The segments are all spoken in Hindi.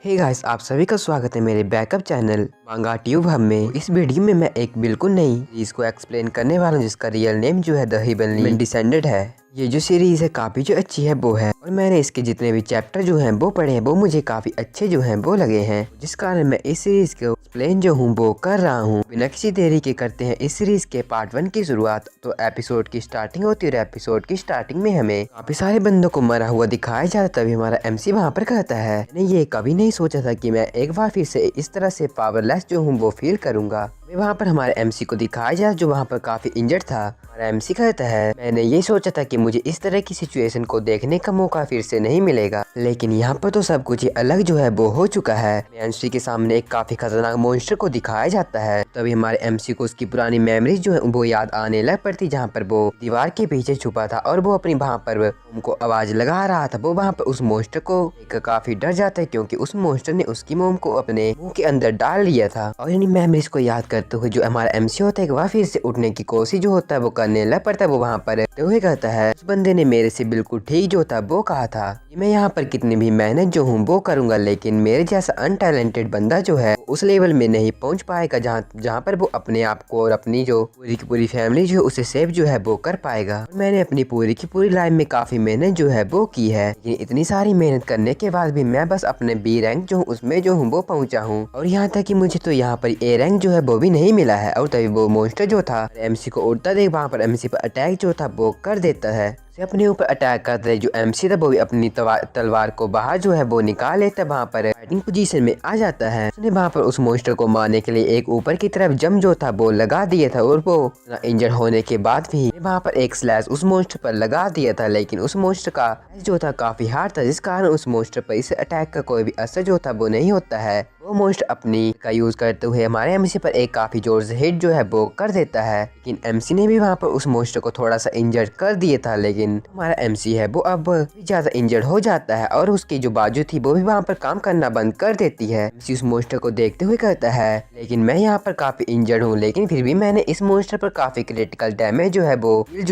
हे गाइस, आप सभी का स्वागत है मेरे बैकअप चैनल मांगा ट्यूब हब में। इस वीडियो में मैं एक बिल्कुल नई सीरीज को एक्सप्लेन करने वाला हूँ जिसका रियल नेम जो है द हेवनली डिसेंडेड है। ये जो सीरीज है काफी जो अच्छी है वो है, और मैंने इसके जितने भी चैप्टर जो हैं वो पढ़े हैं वो मुझे काफी अच्छे जो हैं वो लगे हैं, जिस कारण मैं इस सीरीज को एक्सप्लेन जो हूँ वो कर रहा हूँ। बिना किसी देरी के करते हैं इस सीरीज के पार्ट 1 की शुरुआत। तो एपिसोड की स्टार्टिंग होती है और एपिसोड की स्टार्टिंग में हमें काफी सारे बंदों को मरा हुआ दिखाया जाता है। तभी हमारा एमसी वहाँ पर कहता है, मैंने ये कभी नहीं सोचा था कि मैं एक बार फिर से इस तरह से पावरलेस जो हूँ वो फील करूंगा। वहाँ पर हमारे एमसी को दिखाया जाए जो वहाँ पर काफी इंजर्ड था। हमारा एमसी कहता है, मैंने ये सोचा था कि मुझे इस तरह की सिचुएशन को देखने का मौका फिर से नहीं मिलेगा, लेकिन यहाँ पर तो सब कुछ ही अलग जो है वो हो चुका है। एमसी के सामने एक काफी खतरनाक मॉन्स्टर को दिखाया जाता है। तभी हमारे एमसी को उसकी पुरानी मेमोरीज जो है वो याद आने लग पड़ती, जहाँ पर वो दीवार के पीछे छुपा था और वो अपनी वहाँ पर मोम को आवाज लगा रहा था। वो वहाँ पर उस मॉन्स्टर को देख काफी डर जाता है, क्योंकि उस मॉन्स्टर ने उसकी मोम को अपने मुंह के अंदर डाल लिया था। और इन मेमोरीज को याद करते हुए जो हमारा एमसी होता है वह फिर से उठने की कोशिश जो होता है वो करने लग पड़ता है। वो वहाँ पर रहते हुए कहता है, उस बंदे ने मेरे से बिल्कुल ठीक जो था वो कहा था, मैं यहाँ पर कितनी भी मेहनत जो हूँ वो करूंगा, लेकिन मेरे जैसा अनटैलेंटेड बंदा जो है उस लेवल में नहीं पहुंच पाएगा जहाँ पर वो अपने आप को और अपनी जो पूरी की पूरी फैमिली जो है उसे सेव जो है वो कर पाएगा। मैंने अपनी पूरी की पूरी लाइफ में काफी मेहनत जो है वो की है, लेकिन इतनी सारी मेहनत करने के बाद भी मैं बस अपने बी रैंक जो हूँ उसमें जो हूँ वो पहुंचा हूँ, और यहाँ तक कि मुझे तो यहाँ पर ए रैंक जो है वो भी नहीं मिला है। और तभी वो मॉन्स्टर जो था एमसी को उड़ता देख वहाँ पर एमसी पर अटैक जो था वो कर देता है। अपने ऊपर अटैक करता है। जो एमसी था वो भी अपनी तलवार को बाहर जो है वो निकाल लेता है, वहाँ पर फाइटिंग पोजीशन में आ जाता है। उसने वहाँ पर उस मॉन्स्टर को मारने के लिए एक ऊपर की तरफ जंप जो था वो लगा दिया था, और वो इंजर होने के बाद भी वहाँ पर एक स्लैश उस मॉन्स्टर पर लगा दिया था, लेकिन उस मॉन्स्टर का जो था काफी हार्ड था, जिस कारण उस मॉन्स्टर पर इस अटैक का कोई भी असर जो था वो नहीं होता है। वो मॉन्स्टर अपनी का यूज करते हुए हमारे एमसी पर एक काफी जोर से हिट जो है वो कर देता है, लेकिन एमसी ने भी वहाँ पर उस मॉन्स्टर को थोड़ा सा इंजर्ड कर दिया था। लेकिन हमारा एमसी है वो अब ज्यादा इंजर्ड हो जाता है और उसकी जो बाजू थी वो भी वहाँ पर काम करना बंद कर देती है। एमसी उस मॉन्स्टर को देखते हुए कहता है, लेकिन मैं यहाँ पर काफी इंजर्ड हूँ, लेकिन फिर भी मैंने इस मॉन्स्टर पर काफी क्रिटिकल डैमेज जो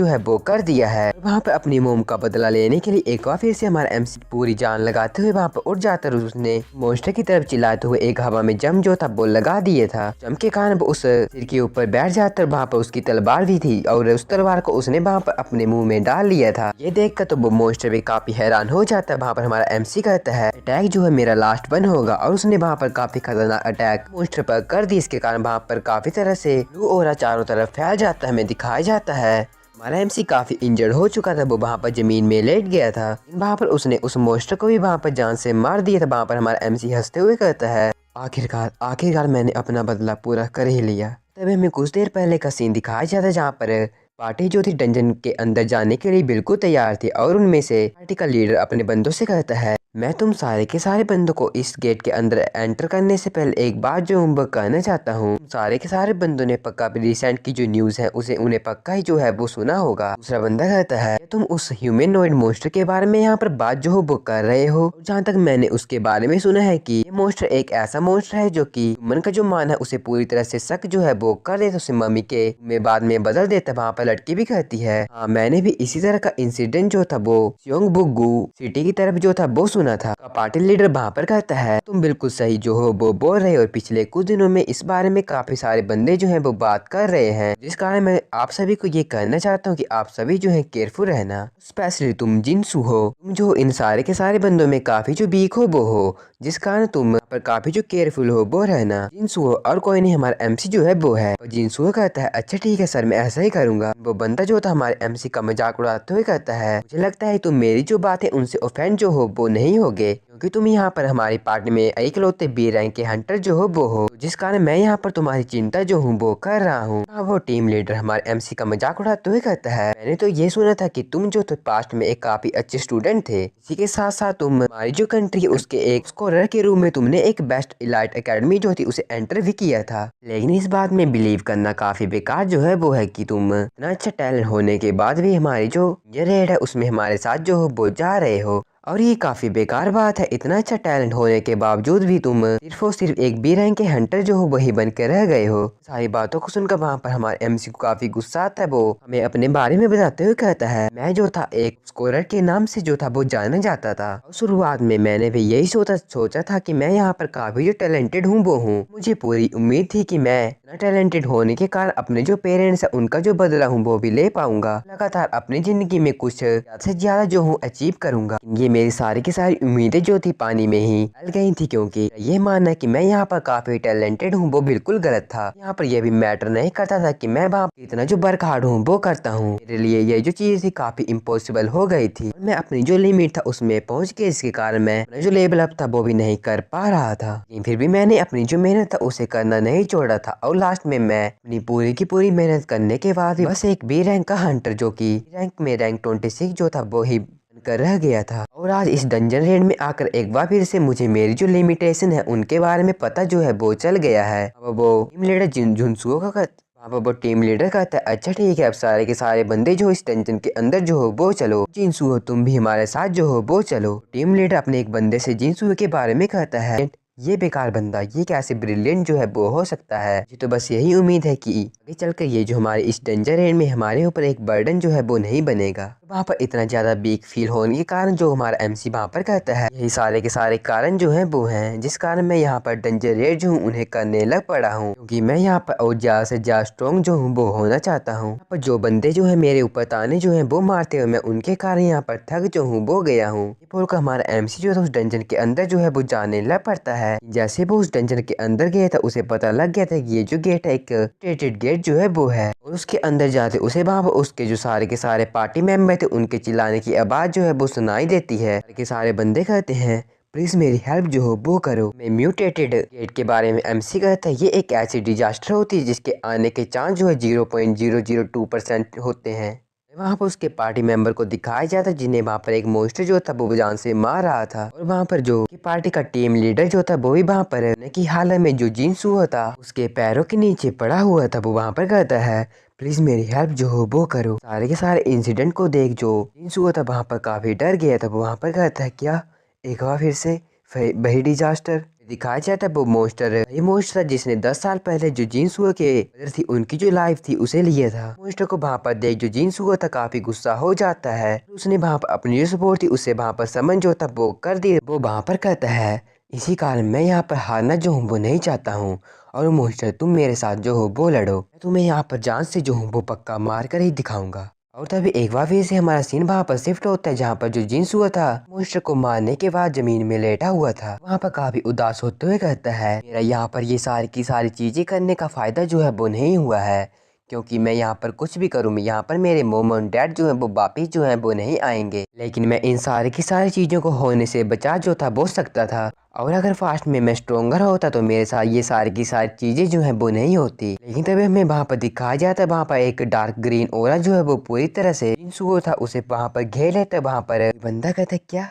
है वो कर दिया है। वहाँ पर अपनी मोम का बदला लेने के लिए एक बार फिर से हमारा एमसी पूरी जान लगाते हुए वहाँ पर उठ जाता है। उसने मॉन्स्टर की तरफ चिल्लाते हुए एक हवा में जम जो था वो लगा दिया था। जम के कारण वो उस सिर के ऊपर बैठ जाता है। वहाँ पर उसकी तलवार भी थी और उस तलवार को उसने वहाँ पर अपने मुंह में डाल लिया था। ये देखकर तो वो मॉन्स्टर भी काफी हैरान हो जाता है। वहाँ पर हमारा एमसी कहता है, अटैक जो है मेरा लास्ट वन होगा, और उसने वहाँ पर काफी खतरनाक अटैक मॉन्स्टर पर कर दी। इसके कारण वहाँ पर काफी तरह से ब्लू ऑरा चारों तरफ फैल जाता है, हमें दिखाया जाता है। हमारा एमसी काफी इंजर्ड हो चुका था, वो वहाँ पर जमीन में लेट गया था। वहाँ पर उसने उस मॉन्स्टर को भी वहाँ पर जान से मार दिया था। वहाँ पर हमारा एमसी हंसते हुए कहता है, आखिरकार मैंने अपना बदला पूरा कर ही लिया। तभी हमें कुछ देर पहले का सीन दिखाया जाता है, जहाँ पर पार्टी जो थी डंजन के अंदर जाने के लिए बिल्कुल तैयार थी, और उनमें से पार्टी का लीडर अपने बंदों से कहता है, मैं तुम सारे के सारे बंदों को इस गेट के अंदर एंटर करने से पहले एक बात जो वो कहना चाहता हूँ। सारे के सारे बंदों ने पक्का रिसेंट की जो न्यूज है उसे उन्हें पक्का ही जो है वो सुना होगा। दूसरा बंदा कहता है, तुम उस ह्यूमनॉइड मॉन्स्टर के बारे में यहाँ पर बात जो हो वो कर रहे हो। जहाँ तक मैंने उसके बारे में सुना है कि ये मॉन्स्टर एक ऐसा मॉन्स्टर है जो कि मन का जो मान है उसे पूरी तरह से शक जो है वो कर देता, उसे मम्मी के में बाद में बदल देता। वहाँ पर लड़की भी कहती है, हाँ मैंने भी इसी तरह का इंसिडेंट जो था वो सियोंगबुगु सिटी की तरफ जो था वो सुना था। पार्टी लीडर वहाँ पर कहता है, तुम बिल्कुल सही जो हो वो बोल रहे हो, और पिछले कुछ दिनों में इस बारे में काफी सारे बंदे जो हैं वो बात कर रहे हैं, जिस कारण मैं आप सभी को ये कहना चाहता हूँ कि आप सभी जो है केयरफुल रहना। स्पेशली तुम जिनसू हो, तुम जो इन सारे के सारे बंदों में काफी जो वीक हो वो हो, जिस कारण तुम पर काफी जो केयरफुल हो वो रहना। जिनसू हो और कोई नहीं, हमारा एमसी जो है वो है। और जिनसू कहता है, अच्छा ठीक है सर, मैं ऐसा ही करूंगा। वो बंदा जो था हमारे एमसी का मजाक उड़ाते हुए कहता है, मुझे लगता है तुम मेरी जो बात है उनसे ऑफेंड जो हो वो नहीं होगे, क्योंकि तुम यहाँ पर हमारी पार्टी में इकलौते बी रैंक के हंटर जो हो वो हो, जिस कारण मैं यहाँ पर तुम्हारी चिंता जो हूँ वो कर रहा हूँ। वो टीम लीडर हमारे एमसी का मजाक उड़ाते हुए कहता है, मैंने तो ये सुना था कि तुम जो तो पास्ट में एक काफी अच्छे स्टूडेंट थे, इसी के साथ साथ तुम हमारी जो कंट्री है उसके एक स्कॉलर के रूप में तुमने एक बेस्ट इलाइट एकेडमी जो थी उसे एंटर भी किया था। लेकिन इस बात में बिलीव करना काफी बेकार जो है वो है कि तुम इतना अच्छा टैलेंट होने के बाद भी हमारी जो रेड है उसमें हमारे साथ जो हो वो जा रहे हो। और ये काफी बेकार बात है, इतना अच्छा टैलेंट होने के बावजूद भी तुम सिर्फ और सिर्फ एक बी रैंक के हंटर जो हो वही बन के रह गए हो। सारी बातों को सुनकर वहाँ पर हमारे एमसी को काफी गुस्सा आता है। वो हमें अपने बारे में बताते हुए कहता है, मैं जो था एक स्कोरर के नाम से जो था वो जाना जाता था, और शुरुआत में मैंने भी यही सोचा था कि मैं यहाँ पर काफी जो टैलेंटेड हूँ वो हूँ। मुझे पूरी उम्मीद थी कि मैं इतना टैलेंटेड होने के कारण अपने जो पेरेंट्स है उनका जो बदला हूँ वो भी ले पाऊंगा, लगातार अपनी जिंदगी में कुछ ज्यादा से ज्यादा जो हूँ अचीव करूंगा। ये मेरी सारी की सारी उम्मीदें जो थी पानी में ही डल गई थी, क्योंकि ये मानना कि मैं यहाँ पर काफी टैलेंटेड हूँ वो बिल्कुल गलत था। यहाँ पर यह भी मैटर नहीं करता था कि मैं वहाँ इतना जो वर्क हार्ड हूँ वो करता हूँ। मेरे लिए ये जो चीज थी काफी इम्पॉसिबल हो गई थी। मैं अपनी जो लिमिट था उसमें पहुंच के इसके कारण मैं अपना जो लेवल अप था वो भी नहीं कर पा रहा था, लेकिन फिर भी मैंने अपनी जो मेहनत था उसे करना नहीं छोड़ा था। और लास्ट में मैं अपनी पूरी की पूरी मेहनत करने के बाद बस एक बी रैंक का हंटर जो कि रैंक में रैंक 26 जो था वो ही कर रह गया था। और आज इस डंजन रेड में आकर एक बार फिर से मुझे मेरी जो लिमिटेशन है उनके बारे में पता जो है वो चल गया है। अब वो टीम लीडर जुनसुओ का वो टीम लीडर कहता है, अच्छा ठीक है, अब सारे के सारे बंदे जो इस डंजन के अंदर जो हो वो चलो, जिनसुओ तुम भी हमारे साथ जो हो वो चलो। टीम लीडर अपने एक बंदे से जिनसुओ के बारे में कहता है, ये बेकार बंदा ये कैसे ब्रिलियंट जो है वो हो सकता है। मुझे तो बस यही उम्मीद है कि आगे चलकर ये जो हमारे इस डेंजर एंड में हमारे ऊपर एक बर्डन जो है वो नहीं बनेगा। तो वहाँ पर इतना ज्यादा वीक फील होने के कारण जो हमारा एमसी वहाँ पर कहता है, यही सारे के सारे कारण जो है वो हैं जिस कारण मैं यहाँ पर डेंजर रेड जो हूँ उन्हें करने लग पड़ा हूँ, क्योंकि मैं यहाँ पर और ज्यादा से ज्यादा स्ट्रॉन्ग जो हूँ वो होना चाहता हूँ। पर जो बंदे जो है मेरे ऊपर ताने जो है वो मारते हुए मैं उनके कारण यहाँ पर थक जो हूँ वो गया हूँ। ये बोलकर हमारा एमसी जो है उस डंजन के अंदर जो है वो जाने लग पड़ता है। जैसे वो उस डंजन के अंदर गया था उसे पता लग गया था कि ये जो गेट है एक स्टेटेड गेट जो है वो है, और उसके अंदर जाते उसे वहाँ पर उसके जो सारे के सारे पार्टी मेंबर थे उनके चिल्लाने की आवाज जो है वो सुनाई देती है। के सारे बंदे कहते हैं, प्लीज मेरी हेल्प जो हो वो करो। मैं म्यूटेटेड गेट के बारे में एमसी कहता है, ये एक ऐसी डिजास्टर होती है जिसके आने के चांस जो है 0.002% होते हैं। वहाँ पर उसके पार्टी मेंबर को दिखाया जाता जिन्हें वहाँ पर एक मोस्टर जो था वो जान से मार रहा था, और वहाँ पर जो की पार्टी का टीम लीडर जो था वो भी वहाँ पर की हालत में जो जींस हुआ था उसके पैरों के नीचे पड़ा हुआ था। वो वहाँ पर कहता है, प्लीज मेरी हेल्प जो हो वो करो। सारे के सारे इंसिडेंट को देख जो जींस हुआ था वहाँ पर काफी डर गया था। वो वहाँ पर कहता है, क्या एक बार फिर से वही डिजास्टर दिखाया जाता है। वो मोस्टर ये मोस्टर जिसने 10 साल पहले जो जींस हुआ के मदर थी उनकी जो लाइफ थी उसे लिया था। मोस्टर को वहाँ पर देख जो जींस हुआ था काफी गुस्सा हो जाता है। उसने वहाँ पर अपनी जो सपोर्ट थी उसे वहाँ पर समन जो था वो कर दिया। वो वहाँ पर कहता है, इसी कारण मैं यहाँ पर हारना जो हूँ वो नहीं चाहता हूँ, और मोस्टर तुम मेरे साथ जो हो वो लड़ो, मैं तुम्हें यहाँ पर जान से जो हूँ वो पक्का मार कर ही दिखाऊंगा। और तभी एक बार फिर से हमारा सीन वहाँ पर शिफ्ट होता है जहाँ पर जो जींस हुआ था मोस्टर को मारने के बाद जमीन में लेटा हुआ था। वहाँ पर काफी उदास होते हुए कहता है, मेरा यहाँ पर ये सारी की सारी चीजें करने का फायदा जो है वो नहीं हुआ है, क्योंकि मैं यहाँ पर कुछ भी करूँ यहाँ पर मेरे मोम और डैड जो है वो वापिस जो है वो नहीं आएंगे, लेकिन मैं इन सारी की सारी चीजों को होने से बचा जो था वो सकता था। और अगर फास्ट में मैं स्ट्रोंगर होता तो मेरे साथ ये सारी की सारी चीजें जो है वो नहीं होती। लेकिन तभी हमें वहाँ पर दिखाया जाता है, वहाँ पर एक डार्क ग्रीन ओरा जो है वो पूरी तरह से इंसुओ था उसे वहाँ पर घेर लेता है। वहाँ पर बंदा कहता है, क्या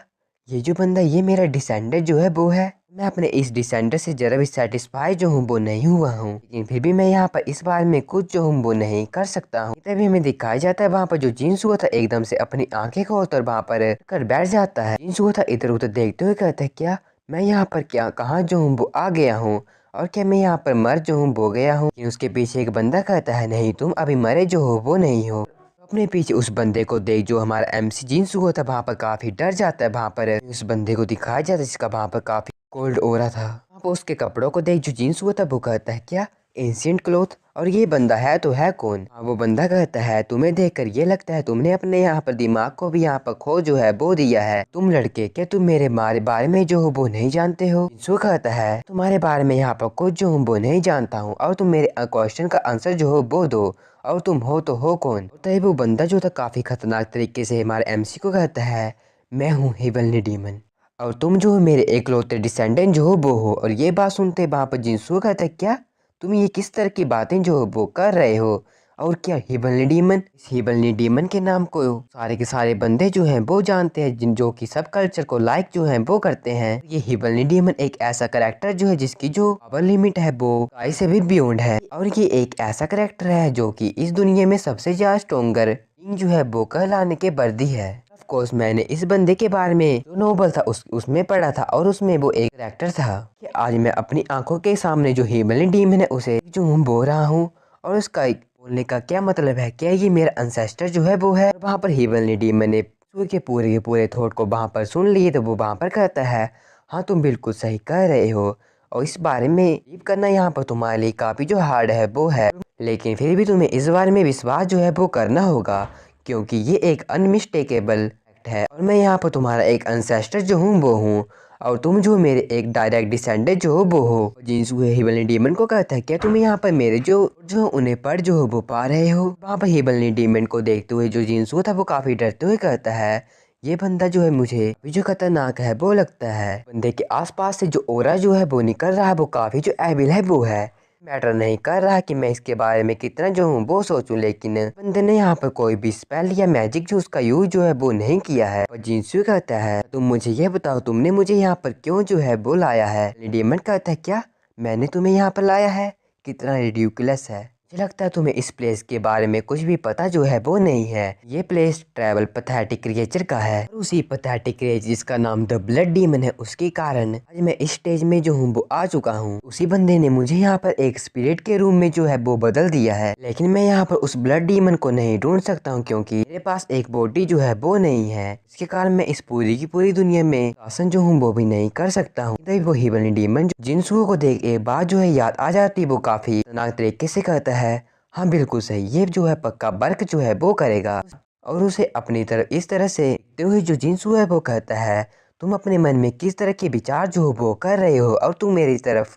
ये जो बंदा ये मेरा डिसेंडेंट जो है वो है। मैं अपने इस डिसेंडेंट से जरा भी सेटिस्फाई जो हूँ वो नहीं हुआ हूँ, लेकिन फिर भी मैं यहाँ पर इस बार में कुछ जो हूँ वो नहीं कर सकता हूँ। तभी हमें दिखाया जाता है वहाँ पर जो जींस हुआ था एकदम से अपनी आंखें खोलकर वहाँ पर कर बैठ जाता है। जींस हुआ था इधर उधर देखते हुए कहता है, क्या मैं यहाँ पर क्या कहाँ जो हूँ वो आ गया हूँ, और क्या मैं यहाँ पर मर जो हूँ वो गया हूँ। उसके पीछे एक बंदा कहता है, नहीं तुम अभी मरे जो हो वो नहीं हो। अपने पीछे उस बंदे को देख जो हमारा एमसी जींस हुआ था वहाँ पर काफी डर जाता है। वहाँ पर उस बंदे को दिखाया जाता है जिसका वहाँ पर काफी कोल्ड ओरा था। वहाँ पर उसके कपड़ों को देख जो जींस हुआ था वो कहता है, क्या एंशिएंट क्लोथ, और ये बंदा है तो है कौन। वो बंदा कहता है, तुम्हें देखकर ये लगता है तुमने अपने यहाँ पर दिमाग को भी यहाँ पर खो जो है वो दिया है। तुम लड़के क्या तुम मेरे बारे में जो हो वो नहीं जानते हो। जिंसू कहता है, तुम्हारे बारे में यहाँ पर कुछ जो हूँ वो नहीं जानता हूँ, और तुम मेरे क्वेश्चन का आंसर जो हो वो दो, और तुम हो तो हो कौन। तभी वो बंदा जो था काफी खतरनाक तरीके से हमारे एमसी को कहता है, मैं हूँ हेवनली डीमन, और तुम जो हो मेरे एकलौते डिसेंडेंट जो हो वो हो। और ये बात सुनते वहाँ पर जिंसू कहता है, क्या तुम ये किस तरह की बातें जो हो वो कर रहे हो, और क्या हेवनली डीमन। इस हेवनली डीमन के नाम को सारे के सारे बंदे जो हैं वो जानते हैं, जिन जो कि सब कल्चर को लाइक जो हैं वो करते हैं। ये हेवनली डीमन एक ऐसा करेक्टर जो है जिसकी जो पावर लिमिट है वो स्काई से भी बियॉन्ड है, और ये एक ऐसा करेक्टर है जो कि इस दुनिया में सबसे ज्यादा स्ट्रोंगर किंग जो है वो कहलाने के वर्दी है। कोर्स मैंने इस बंदे के बारे में जो नोवेल था उसमें पढ़ा था और उसमें वो एक कैरेक्टर था कि आज मैं अपनी आंखों के सामने जो हिमालयन डीमन है उसे जो हूँ बोल रहा हूँ। और उसका बोलने का क्या मतलब है, क्या ये मेरा अनसेस्टर जो है वो है। वहाँ पर हिमालयन डीमन ने सूर्य के पूरे थॉट को वहाँ पर सुन लिए तो वो वहाँ पर कहता है, हाँ तुम बिल्कुल सही कह रहे हो और इस बारे में बिलीव करना यहाँ पर तुम्हारे लिए काफ़ी जो हार्ड है वो है, लेकिन फिर भी तुम्हें इस बारे में विश्वास जो है वो करना होगा क्योंकि ये एक अनमिस्टेकेबल फैक्ट है और मैं यहाँ पर तुम्हारा एक अनसेस्टर जो हूँ वो हूँ और तुम जो मेरे एक डायरेक्ट डिसेंडेंट जो हो वो हो। जिनसू हिमालयन डीमन को कहता है, क्या तुम यहाँ पर मेरे जो जो उन्हें पढ़ जो हो वो पा रहे हो। वहाँ पर हिमालयन डीमन को देखते हुए जो जिनसू था वो काफ़ी डरते हुए कहता है, ये बंदा जो है मुझे अभी जो खतरनाक है वो लगता है। बंदे के आसपास से जो ओरा जो है वो निकल रहा है वो काफ़ी जो एविल है वो है। मैटर नहीं कर रहा कि मैं इसके बारे में कितना जो हूँ वो सोचूं, लेकिन बंदे ने यहाँ पर कोई भी स्पेल या मैजिक जो उसका यूज जो है वो नहीं किया है। और जिनसू कहता है, तुम मुझे ये बताओ तुमने मुझे यहाँ पर क्यों जो है वो लाया है। डेमन कहता है, क्या मैंने तुम्हें यहाँ पर लाया है, कितना रिड्यूकुलस है। मुझे लगता है तुम्हें इस प्लेस के बारे में कुछ भी पता जो है वो नहीं है। ये प्लेस ट्रैवल पथेटिक क्रिएचर का है और उसी पथेटिक क्रिएचर जिसका नाम द ब्लड डीमन है उसके कारण आज मैं इस स्टेज में जो हूँ वो आ चुका हूँ। उसी बंदे ने मुझे यहाँ पर एक स्पिरिट के रूम में जो है वो बदल दिया है, लेकिन मैं यहाँ पर उस ब्लड डीमन को नहीं ढूंढ सकता हूँ क्योंकि मेरे पास एक बॉडी जो है वो नहीं है। इसके कारण मैं इस पूरी की पूरी दुनिया में शासन जो हूँ वो भी नहीं कर सकता हूँ। तभी वो हिमालयन डीमन जिनसू को देख एक बात जो है याद आ जाती, वो काफी खतरनाक तरीके से कहता है, हाँ बिल्कुल सही, ये जो है पक्का बर्क जो है वो करेगा। और उसे अपनी तरफ इस तरह से देखते हुए जो जिनसू है वो कहता है, तुम अपने मन में किस तरह के विचार जो हो वो कर रहे हो और तुम मेरी तरफ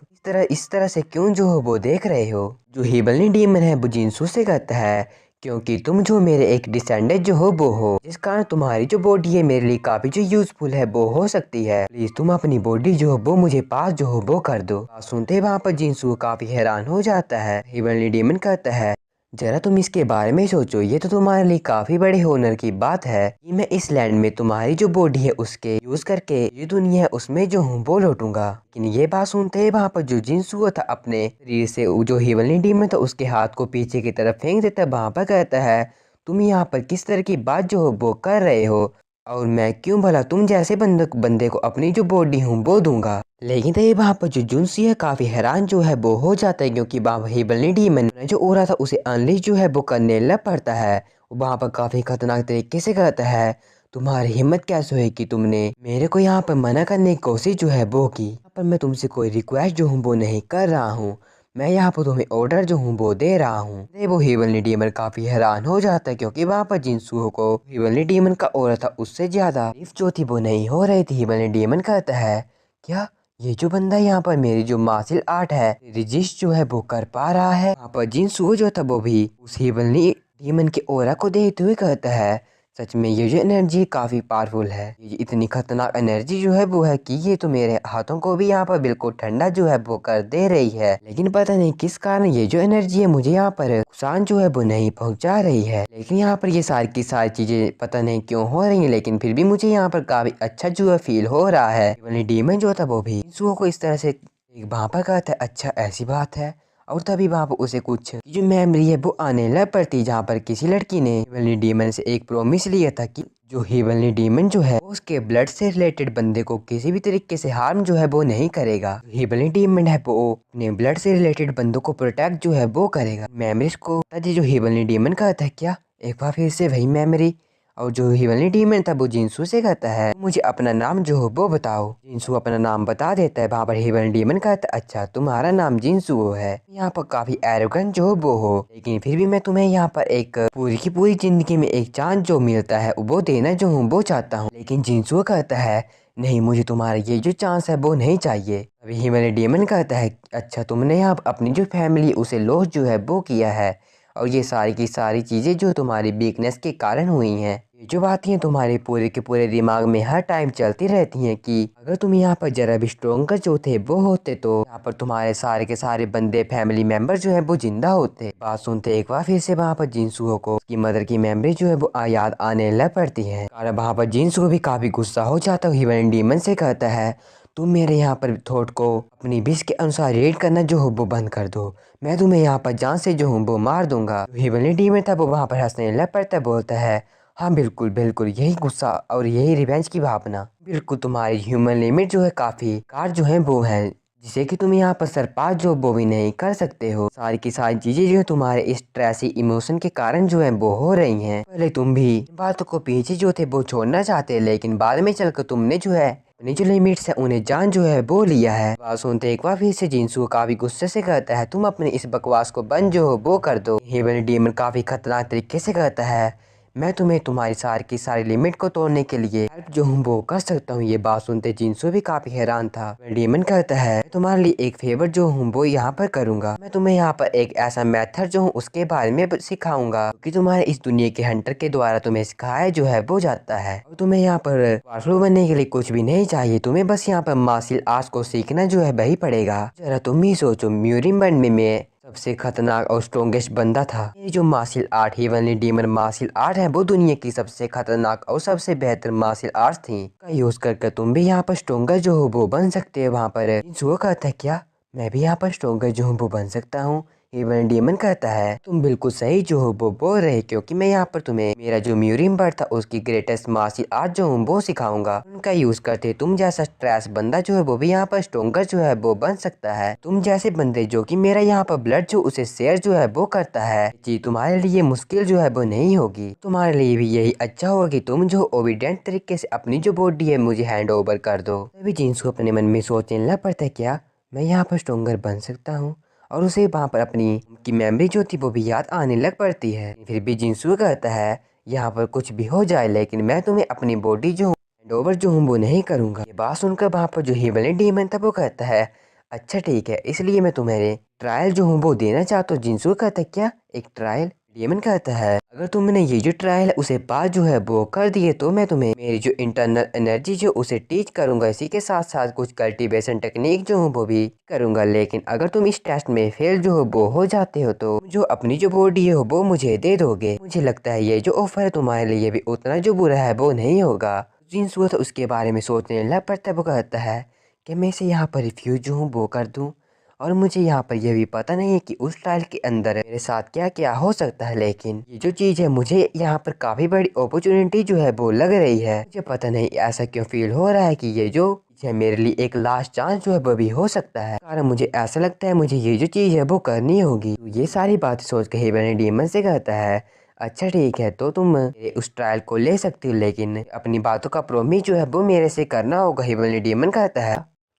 इस तरह से क्यों जो हो वो देख रहे हो। जो हिमालयन डीमन है वो जिनसू से कहता है, क्योंकि तुम जो मेरे एक डिसेंडेंट जो हो वो हो, जिस कारण तुम्हारी जो बॉडी है मेरे लिए काफी जो यूजफुल है वो हो सकती है। प्लीज तुम अपनी बॉडी जो हो वो मुझे पास जो हो वो कर दो। सुनते वहाँ पर जिनसू काफी हैरान हो जाता है। हिमालयन डीमन कहता है, जरा तुम इसके बारे में सोचो, ये तो तुम्हारे लिए काफी बड़े होनर की बात है कि मैं इस लैंड में तुम्हारी जो बॉडी है उसके यूज करके ये दुनिया है उसमें जो हूँ वो लौटूंगा। लेकिन ये बात सुनते ही वहाँ पर जो जिनसू था अपने शरीर से जो हिमालयन डीमन था उसके हाथ को पीछे की तरफ फेंक देता है। वहाँ पर कहता है, तुम यहाँ पर किस तरह की बात जो हो वो कर रहे हो और मैं क्यों भला तुम जैसे बंदे को अपनी जो बॉडी हूँ वो दूंगा। लेकिन तभी वहाँ पर जो जुनसी है काफी हैरान जो है वो हो जाता है क्योंकि वहाँ हिमालयन डीमन जो ओरा था उसे अनलिश जो है वो करने लग पड़ता है। वहाँ पर काफी खतरनाक तरीके से कहता है, तुम्हारी हिम्मत कैसे हुई कि तुमने मेरे को यहाँ पर मना करने की कोशिश जो है वो की। यहाँ पर मैं तुमसे कोई रिक्वेस्ट जो हूँ वो नहीं कर रहा हूँ, मैं यहाँ पर तुम्हें ऑर्डर जो हूँ वो दे रहा हूँ। वो हिमालयन डीमन काफी हैरान हो जाता है क्योंकि वहाँ पर जिनसू को हिमालयन डीमन का ऑर्डर था उससे ज्यादा तारीफ जो थी वो नहीं हो रही थी। हिमालयन डीमन कहता है, क्या ये जो बंदा यहाँ पर मेरी जो मार्शल आर्ट है रजिस्ट जो है वो कर पा रहा है। वहाँ पर जिनसू जो था वो भी उस हिमालयन डीमन के ऑरा को देखते हुए कहता है, सच में ये जो एनर्जी काफ़ी पावरफुल है, ये इतनी खतरनाक एनर्जी जो है वो है कि ये तो मेरे हाथों को भी यहाँ पर बिल्कुल ठंडा जो है वो कर दे रही है। लेकिन पता नहीं किस कारण ये जो एनर्जी है मुझे यहाँ पर नुकसान जो है वो नहीं पहुँचा रही है। लेकिन यहाँ पर ये सारी की सारी चीज़ें पता नहीं क्यों हो रही है, लेकिन फिर भी मुझे यहाँ पर काफ़ी अच्छा जो है फील हो रहा है। डीमन जो था वो भी इंसुओं को इस तरह से एक वहाँ पर कहता है, अच्छा ऐसी बात है। और तभी वहाँ पर उसे कुछ जो मेमोरी है वो आने लग पड़ती, जहाँ पर किसी लड़की ने हिमालयन डीमन से एक प्रॉमिस लिया था कि जो हिमालयन डीमन जो है वो उसके ब्लड से रिलेटेड बंदे को किसी भी तरीके से हार्म जो है वो नहीं करेगा। हिमालयन डीमन है वो अपने ब्लड से रिलेटेड बंदों को प्रोटेक्ट जो है वो करेगा। मेमोरीज को जो हिमालयन डीमन कहता है, क्या एक बार फिर से वही मेमोरी। और जो हिमालयन डीमन था वो जिनसू से कहता है, मुझे अपना नाम जो हो वो बताओ। जिनसू अपना नाम बता देता है। वहाँ पर हिमालयन डीमन कहता है, अच्छा तुम्हारा नाम जिनसू है। यहाँ पर काफी एरोगेंट जो वो हो, लेकिन फिर भी मैं तुम्हें यहाँ पर एक पूरी की पूरी जिंदगी में एक चांस जो मिलता है वो देना जो हूँ वो चाहता हूँ। लेकिन जिनसू कहता है, नहीं मुझे तुम्हारा ये जो चांस है वो नहीं चाहिए। अभी हिमालयन डीमन कहता है, अच्छा तुमने यहाँ अपनी जो फैमिली उसे लॉस जो है वो किया है और ये सारी की सारी चीज़ें जो तुम्हारी वीकनेस के कारण हुई हैं, ये जो बातें तुम्हारे पूरे के पूरे दिमाग में हर टाइम चलती रहती हैं कि अगर तुम यहाँ पर जरा भी स्ट्रोंगर जो थे वो होते तो यहाँ पर तुम्हारे सारे के सारे बंदे फैमिली मेंबर जो है वो जिंदा होते। बात सुनते एक बार फिर से वहाँ पर जिनसू को उसकी मदर की मेमोरी जो है वो याद आने लग पड़ती है और वहाँ पर जिनसू भी काफी गुस्सा हो जाता है। हिमालयन डीमन से कहता है, तुम मेरे यहाँ पर थॉट को अपनी विश के अनुसार रीड करना जो हो वो बंद कर दो, मैं तुम्हें यहाँ पर जान से जो हूँ वो मार दूंगा। हिमालयन डीमन था वो वहाँ पर हंसने लग पड़ता है, बोलता है, हाँ बिल्कुल बिल्कुल, यही गुस्सा और यही रिवेंज की भावना। बिल्कुल तुम्हारी ह्यूमन लिमिट जो है काफी कार जो है वो है, जिसे कि तुम यहाँ पर सरपास जो वो भी नहीं कर सकते हो। सारी की सारी चीजें जो है तुम्हारे इस स्ट्रेसी इमोशन के कारण जो है वो हो रही हैं। पहले तुम भी बातों को पीछे जो थे वो छोड़ना चाहते, लेकिन बाद में चलकर तुमने जो है अपनी जो लिमिट्स है उन्हें जान जो है वो लिया है। बात सुनते एक बार फिर से जिंसू काफी गुस्से से कहता है, तुम अपने इस बकवास को बंद जो हो वो कर दो। हेवन डीमन काफी खतरनाक तरीके से कहता है, मैं तुम्हें तुम्हारी सारी की सारी लिमिट को तोड़ने के लिए हेल्प जो हूँ वो कर सकता हूँ। ये बात सुनते जिंसू भी काफी हैरान था। डीमन कहता है, मैं तुम्हारे लिए एक फेवर जो हूँ वो यहाँ पर करूंगा। मैं तुम्हें यहाँ पर एक ऐसा मेथड जो हूँ उसके बारे में सिखाऊंगा कि तुम्हारे इस दुनिया के हंटर के द्वारा तुम्हें सिखाया जो है वो जाता है। और तुम्हें यहाँ पर पावरफुल बनने के लिए कुछ भी नहीं चाहिए, तुम्हें बस यहाँ पर मार्शल आर्ट्स को सीखना जो है वही पड़ेगा। जरा तुम ही सोचो, म्यूरियम बंड में सबसे खतरनाक और स्ट्रॉन्गेस्ट बंदा था। ये जो martial art heavenly demon martial art है वो दुनिया की सबसे खतरनाक और सबसे बेहतर मार्शल आर्ट्स थी। का यूज करके तुम भी यहाँ पर स्ट्रॉन्गर जो हो वो बन सकते हो। वहाँ पर जिंसू कहता है, क्या मैं भी यहाँ पर स्ट्रॉन्गर जो हूँ वो बन सकता हूँ? हेवन डीमन कहता है, तुम बिल्कुल सही जो हो वो बोल रहे, क्योंकि मैं यहाँ पर तुम्हें मेरा जो म्यूरियम बर्ड था उसकी ग्रेटेस्ट मार्शल आर्ट जो हूँ वो सिखाऊंगा। उनका यूज करते तुम जैसा स्ट्रेस बंदा जो है वो भी यहाँ पर स्ट्रॉन्गर जो है वो बन सकता है। तुम जैसे बंदे जो कि मेरा यहाँ पर ब्लड जो उसे शेयर जो है वो करता है जी, तुम्हारे लिए मुश्किल जो है वो नहीं होगी। तुम्हारे लिए भी यही अच्छा होगा कि तुम जो ओबीडेंट तरीके से अपनी जो बॉडी है मुझे हैंड ओवर कर दो। तभी जींस को अपने मन में सोचने लग पड़ता है, क्या मैं यहाँ पर स्ट्रॉन्गर बन सकता हूँ? और उसे वहाँ पर अपनी की मेमोरी जो थी वो भी याद आने लग पड़ती है। फिर भी जिंसू कहता है, यहाँ पर कुछ भी हो जाए लेकिन मैं तुम्हें अपनी बॉडी जो हैंड ओवर जो हूँ वो नहीं करूँगा। ये बात सुनकर वहाँ पर जो हेवनली डीमन था वो कहता है, अच्छा ठीक है, इसलिए मैं तुम्हें ट्रायल जो हूँ वो देना चाहता हूँ। जिंसू कहता है, क्या एक ट्रायल? डीमन कहता है, अगर तुमने ये जो ट्रायल है उसे पास जो है वो कर दिए तो मैं तुम्हें मेरी जो इंटरनल एनर्जी जो उसे टीच करूंगा। इसी के साथ साथ कुछ कल्टीवेशन टेक्निक जो हूँ वो भी करूंगा। लेकिन अगर तुम इस टेस्ट में फेल जो हो वो हो जाते हो तो जो अपनी जो बॉडी है वो मुझे दे दोगे। मुझे लगता है ये जो ऑफर है तुम्हारे लिए भी उतना जो बुरा है वो नहीं होगा। जिनसू तो उसके बारे में सोचने लग पड़ता है। वो कहता है कि मैं इसे यहाँ पर रिफ्यूज जो हूँ वो कर दूँ, और मुझे यहाँ पर यह भी पता नहीं है कि उस ट्रायल के अंदर मेरे साथ क्या क्या हो सकता है। लेकिन ये जो चीज़ है मुझे यहाँ पर काफ़ी बड़ी अपॉर्चुनिटी जो है वो लग रही है। मुझे पता नहीं ऐसा क्यों फील हो रहा है कि ये जो है मेरे लिए एक लास्ट चांस जो है वो भी हो सकता है। कारण मुझे ऐसा लगता है मुझे ये जो चीज़ है वो करनी होगी। तो ये सारी बातें सोच के हेवन डीमन से कहता है, अच्छा ठीक है, तो तुम उस ट्रायल को ले सकती हो, लेकिन अपनी बातों का प्रोमिस जो है वो मेरे से करना होगा। हेवन डीमन कहता है,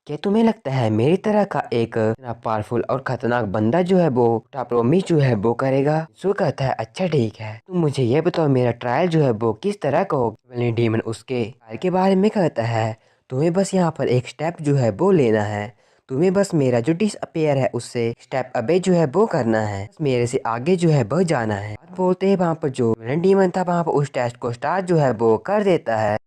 क्या तुम्हें लगता है मेरी तरह का एक पावरफुल और खतरनाक बंदा जो है वो प्रोमिस जो है वो करेगा? सो कहता है, अच्छा ठीक है, तुम मुझे ये बताओ मेरा ट्रायल जो है वो किस तरह का होगा? डीमन उसके ट्रायल के बारे में कहता है, तुम्हें बस यहाँ पर एक स्टेप जो है वो लेना है। तुम्हें बस मेरा जो डिसअपियर है उससे स्टेप अबे जो है वो करना है, मेरे से आगे जो है वो जाना है। बात बोलते हैं वहाँ पर जो डीमन था वहाँ पर उस टेस्ट को स्टार्ट जो है वो कर देता है।